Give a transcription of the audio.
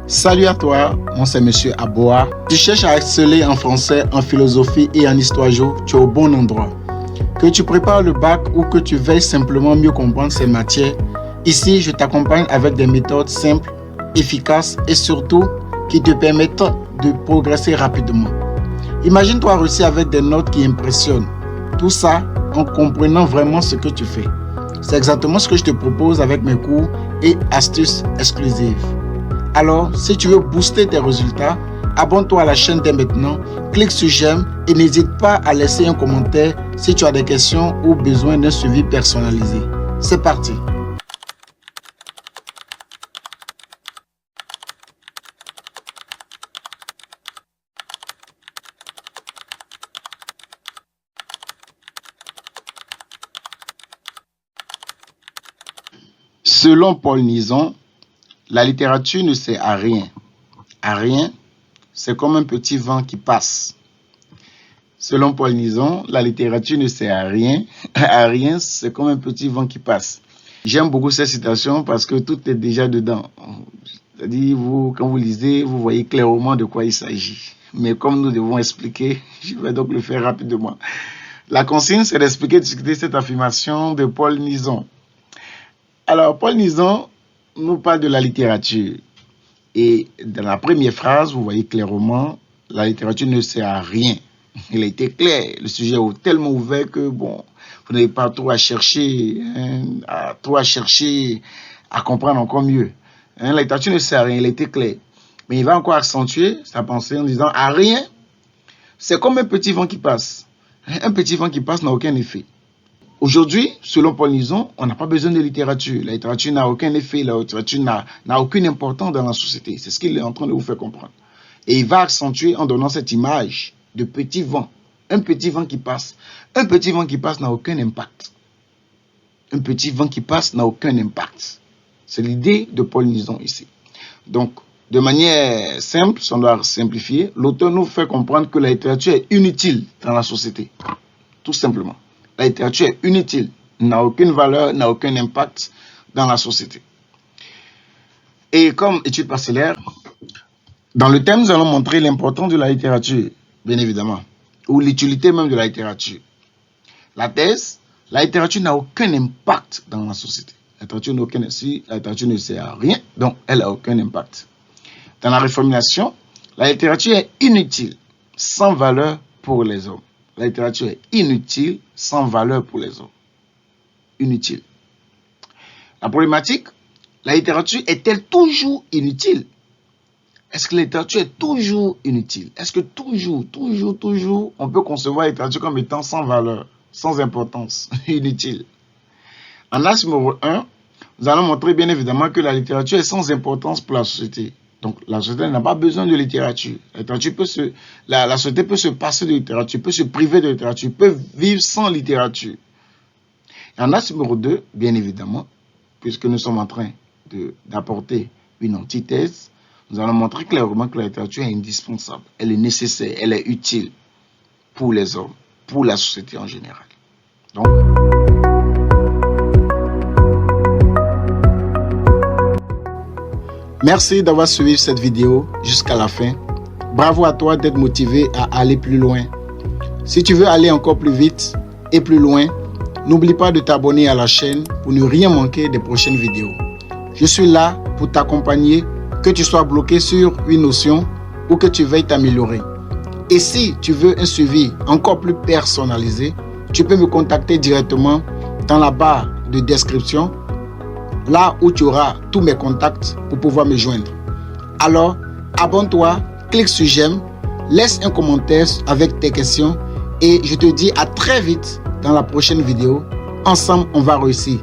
Salut à toi, moi c'est Monsieur Aboa. Tu cherches à exceller en français, en philosophie et en histoire géo, tu es au bon endroit. Que tu prépares le bac ou que tu veuilles simplement mieux comprendre ces matières, ici je t'accompagne avec des méthodes simples, efficaces et surtout qui te permettent de progresser rapidement. Imagine-toi réussir avec des notes qui impressionnent. Tout ça en comprenant vraiment ce que tu fais. C'est exactement ce que je te propose avec mes cours et astuces exclusives. Alors, si tu veux booster tes résultats, abonne-toi à la chaîne dès maintenant, clique sur j'aime et n'hésite pas à laisser un commentaire si tu as des questions ou besoin d'un suivi personnalisé. C'est parti! Selon Paul Nizon, la littérature ne sert à rien. À rien, c'est comme un petit vent qui passe. Selon Paul Nizon, la littérature ne sert à rien. À rien, c'est comme un petit vent qui passe. J'aime beaucoup cette citation parce que tout est déjà dedans. C'est-à-dire, quand vous lisez, vous voyez clairement de quoi il s'agit. Mais comme nous devons expliquer, je vais donc le faire rapidement. La consigne, c'est d'expliquer, discuter cette affirmation de Paul Nizon. Alors, Paul Nizon nous parle de la littérature. Et dans la première phrase, vous voyez clairement, la littérature ne sert à rien. Il a été clair. Le sujet est tellement ouvert que, bon, vous n'avez pas trop à chercher, à comprendre encore mieux. La littérature ne sert à rien, il a été clair. Mais il va encore accentuer sa pensée en disant, à rien, c'est comme un petit vent qui passe. Un petit vent qui passe n'a aucun effet. Aujourd'hui, selon Paul Nizon, on n'a pas besoin de littérature. La littérature n'a aucun effet, la littérature n'a aucune importance dans la société. C'est ce qu'il est en train de vous faire comprendre. Et il va accentuer en donnant cette image de petit vent. Un petit vent qui passe. Un petit vent qui passe n'a aucun impact. Un petit vent qui passe n'a aucun impact. C'est l'idée de Paul Nizon ici. Donc, de manière simple, si on doit simplifier, l'auteur nous fait comprendre que la littérature est inutile dans la société. Tout simplement. La littérature est inutile, n'a aucune valeur, n'a aucun impact dans la société. Et comme étude parcellaire, dans le thème, nous allons montrer l'importance de la littérature, bien évidemment, ou l'utilité même de la littérature. La thèse, la littérature n'a aucun impact dans la société. La littérature ne sert à rien, donc elle n'a aucun impact. Dans la reformulation, la littérature est inutile, sans valeur pour les hommes. La littérature est inutile, sans valeur pour les hommes. Inutile. La problématique, la littérature est-elle toujours inutile? Est-ce que la littérature est toujours inutile? Est-ce que toujours, on peut concevoir la littérature comme étant sans valeur, sans importance, inutile? En axe numéro 1, nous allons montrer bien évidemment que la littérature est sans importance pour la société. Donc, la société n'a pas besoin de littérature. La société peut se passer de littérature, peut se priver de littérature, peut vivre sans littérature. Et en axe numéro 2, bien évidemment, puisque nous sommes en train d'apporter une antithèse, nous allons montrer clairement que la littérature est indispensable, elle est nécessaire, elle est utile pour les hommes, pour la société en général. Donc, merci d'avoir suivi cette vidéo jusqu'à la fin. Bravo à toi d'être motivé à aller plus loin. Si tu veux aller encore plus vite et plus loin, n'oublie pas de t'abonner à la chaîne pour ne rien manquer des prochaines vidéos. Je suis là pour t'accompagner, que tu sois bloqué sur une notion ou que tu veuilles t'améliorer. Et si tu veux un suivi encore plus personnalisé, tu peux me contacter directement dans la barre de description, là où tu auras tous mes contacts pour pouvoir me joindre. Alors, abonne-toi, clique sur j'aime, laisse un commentaire avec tes questions et je te dis à très vite dans la prochaine vidéo. Ensemble, on va réussir.